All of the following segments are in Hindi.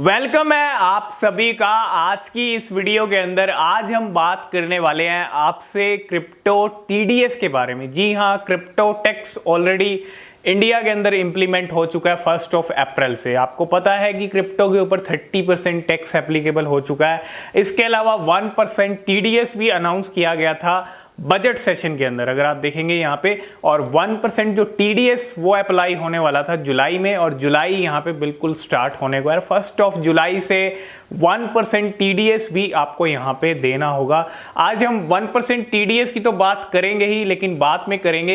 वेलकम है आप सभी का आज की इस वीडियो के अंदर। आज हम बात करने वाले हैं आपसे क्रिप्टो टीडीएस के बारे में। जी हाँ, क्रिप्टो टैक्स ऑलरेडी इंडिया के अंदर इंप्लीमेंट हो चुका है 1 अप्रैल से। आपको पता है कि क्रिप्टो के ऊपर 30% टैक्स एप्लीकेबल हो चुका है। इसके अलावा 1% टीडीएस भी अनाउंस किया गया था बजट सेशन के अंदर, अगर आप देखेंगे यहाँ पे। और 1% जो टीडीएस वो अप्लाई होने वाला था जुलाई में, और जुलाई यहाँ पे बिल्कुल स्टार्ट होने को है। 1 जुलाई से 1% टीडीएस भी आपको यहाँ पे देना होगा। आज हम 1% टीडीएस की तो बात करेंगे ही, लेकिन बाद में करेंगे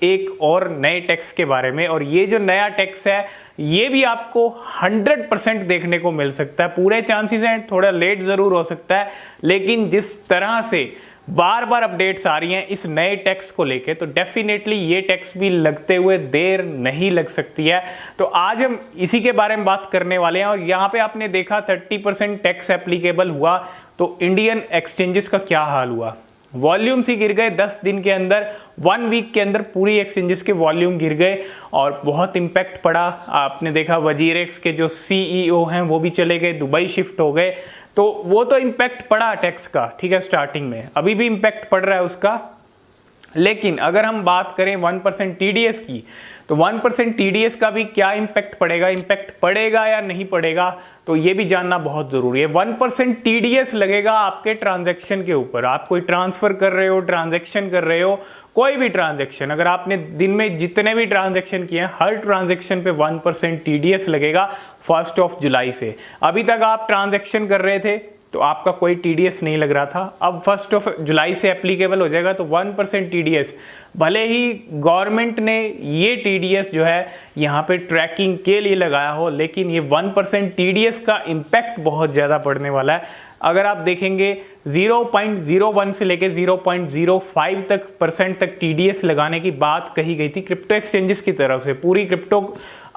एक और नए टैक्स के बारे में। और ये जो नया टैक्स है ये भी आपको 100% देखने को मिल सकता है। पूरे चांसेस हैं, थोड़ा लेट जरूर हो सकता है, लेकिन जिस तरह से बार बार अपडेट्स आ रही हैं इस नए टैक्स को लेके, तो डेफिनेटली ये टैक्स भी लगते हुए देर नहीं लग सकती है। तो आज हम इसी के बारे में बात करने वाले हैं। और यहाँ पे आपने देखा 30% टैक्स एप्लीकेबल हुआ, तो इंडियन एक्सचेंजेस का क्या हाल हुआ। वॉल्यूम्स ही गिर गए 10 दिन के अंदर, 1 वीक के अंदर पूरी एक्सचेंजेस के वॉल्यूम गिर गए और बहुत इंपैक्ट पड़ा। आपने देखा वजीरेक्स के जो सीईओ हैं वो भी चले गए, दुबई शिफ्ट हो गए। तो वो तो इम्पैक्ट पड़ा टैक्स का, ठीक है, स्टार्टिंग में, अभी भी इम्पैक्ट पड़ रहा है उसका। लेकिन अगर हम बात करें 1% टीडीएस की, तो 1% टीडीएस का भी क्या इम्पैक्ट पड़ेगा या नहीं पड़ेगा, तो ये भी जानना बहुत जरूरी है। 1% टीडीएस लगेगा आपके ट्रांजैक्शन के ऊपर। आप कोई ट्रांसफर कर रहे हो, ट्रांजैक्शन कर रहे हो, कोई भी ट्रांजैक्शन, अगर आपने दिन में जितने भी ट्रांजैक्शन किए हैं हर ट्रांजैक्शन पे 1% टीडीएस लगेगा 1 जुलाई से। अभी तक आप ट्रांजैक्शन कर रहे थे तो आपका कोई टीडीएस नहीं लग रहा था, अब 1 जुलाई से एप्लीकेबल हो जाएगा। तो 1% टीडीएस, भले ही गवर्नमेंट ने ये टीडीएस जो है यहाँ पे ट्रैकिंग के लिए लगाया हो, लेकिन ये 1% टीडीएस का इम्पैक्ट बहुत ज़्यादा पड़ने वाला है। अगर आप देखेंगे 0.01 से लेके 0.05 तक टीडीएस लगाने की बात कही गई थी क्रिप्टो एक्सचेंजेस की तरफ से। पूरी क्रिप्टो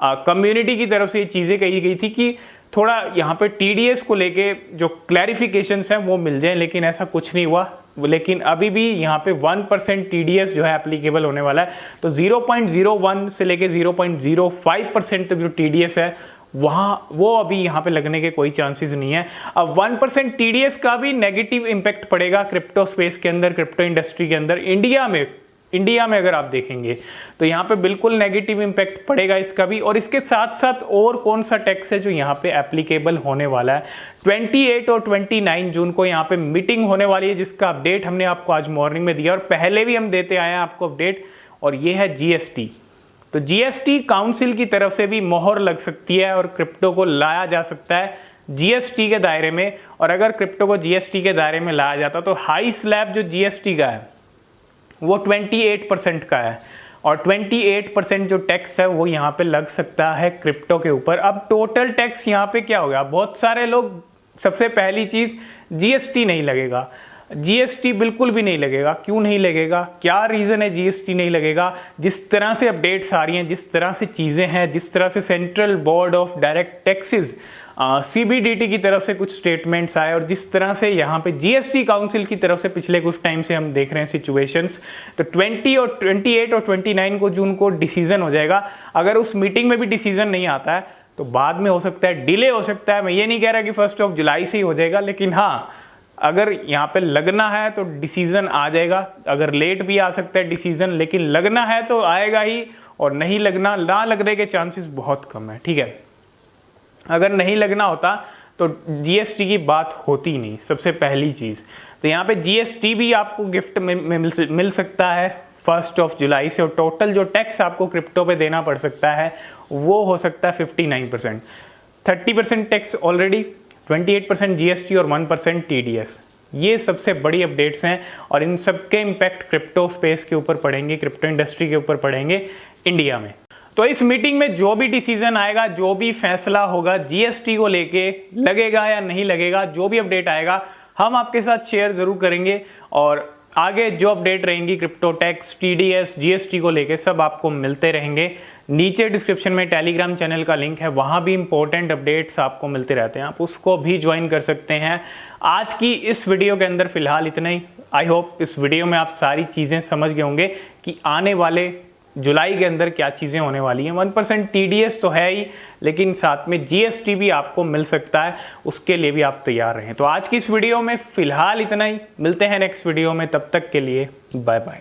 कम्युनिटी की तरफ से ये चीज़ें कही गई थी कि थोड़ा यहाँ पे टीडीएस को लेके जो क्लैरिफिकेशंस हैं वो मिल जाएं, लेकिन ऐसा कुछ नहीं हुआ। लेकिन अभी भी यहाँ पे 1% टीडीएस जो है एप्लीकेबल होने वाला है। तो 0.01 से लेके 0.05% तक जो टीडीएस है वहाँ वो अभी यहाँ पे लगने के कोई चांसेस नहीं है। अब 1% टीडीएस का भी नेगेटिव इम्पैक्ट पड़ेगा क्रिप्टो स्पेस के अंदर, क्रिप्टो इंडस्ट्री के अंदर। इंडिया में अगर आप देखेंगे तो यहाँ पे बिल्कुल नेगेटिव इम्पैक्ट पड़ेगा इसका भी। और इसके साथ साथ और कौन सा टैक्स है जो यहाँ पे एप्लीकेबल होने वाला है। 28 और 29 जून को यहाँ पे मीटिंग होने वाली है, जिसका अपडेट हमने आपको आज मॉर्निंग में दिया और पहले भी हम देते आए हैं आपको अपडेट। और ये है जीएसटी। तो जीएसटी काउंसिल की तरफ से भी मोहर लग सकती है और क्रिप्टो को लाया जा सकता है जीएसटी के दायरे में। और अगर क्रिप्टो को जीएसटी के दायरे में लाया जाता तो हाई स्लैब जो जीएसटी का है वो 28% का है, और 28% जो टैक्स है वो यहाँ पे लग सकता है क्रिप्टो के ऊपर। अब टोटल टैक्स यहाँ पे क्या होगा, बहुत सारे लोग, सबसे पहली चीज़ जीएसटी नहीं लगेगा। जीएसटी बिल्कुल भी नहीं लगेगा। क्यों नहीं लगेगा, क्या रीज़न है जीएसटी नहीं लगेगा? जिस तरह से अपडेट्स आ रही हैं, जिस तरह से चीज़ें हैं, जिस तरह से central board of direct taxes CBDT की तरफ से कुछ स्टेटमेंट्स आए, और जिस तरह से यहाँ पे जीएसटी काउंसिल की तरफ से पिछले कुछ टाइम से हम देख रहे हैं सिचुएशंस, तो 28 और 29 को जून को डिसीजन हो जाएगा। अगर उस मीटिंग में भी डिसीजन नहीं आता है तो बाद में हो सकता है डिले हो सकता है। मैं ये नहीं कह रहा कि 1 जुलाई से ही हो जाएगा, लेकिन हाँ, अगर यहाँ पे लगना है तो डिसीजन आ जाएगा। अगर लेट भी आ सकता है डिसीजन, लेकिन लगना है तो आएगा ही, और नहीं लगना, ना लगने के चांसेस बहुत कम है, ठीक है। अगर नहीं लगना होता तो जीएसटी की बात होती नहीं, सबसे पहली चीज़। तो यहाँ पे जीएसटी भी आपको गिफ्ट में मिल सकता है 1 जुलाई से। और टोटल जो टैक्स आपको क्रिप्टो पे देना पड़ सकता है वो हो सकता है 59%। 30% टैक्स ऑलरेडी, 28% जीएसटी और 1% टीडीएस। ये सबसे बड़ी अपडेट्स हैं, और इन सब के इम्पैक्ट क्रिप्टो स्पेस के ऊपर पड़ेंगे, क्रिप्टो इंडस्ट्री के ऊपर पड़ेंगे इंडिया में। तो इस मीटिंग में जो भी डिसीजन आएगा, जो भी फैसला होगा जीएसटी को लेके, लगेगा या नहीं लगेगा, जो भी अपडेट आएगा हम आपके साथ शेयर ज़रूर करेंगे। और आगे जो अपडेट रहेंगी क्रिप्टो टैक्स, टीडीएस, जीएसटी को लेके, सब आपको मिलते रहेंगे। नीचे डिस्क्रिप्शन में टेलीग्राम चैनल का लिंक है, वहाँ भी इंपॉर्टेंट अपडेट्स आपको मिलते रहते हैं, आप उसको भी ज्वाइन कर सकते हैं। आज की इस वीडियो के अंदर फ़िलहाल इतना ही। आई होप इस वीडियो में आप सारी चीज़ें समझ गए होंगे कि आने वाले जुलाई के अंदर क्या चीज़ें होने वाली हैं। 1% TDS तो है ही, लेकिन साथ में GST भी आपको मिल सकता है, उसके लिए भी आप तैयार रहें। तो आज की इस वीडियो में फ़िलहाल इतना ही, मिलते हैं नेक्स्ट वीडियो में, तब तक के लिए बाय बाय।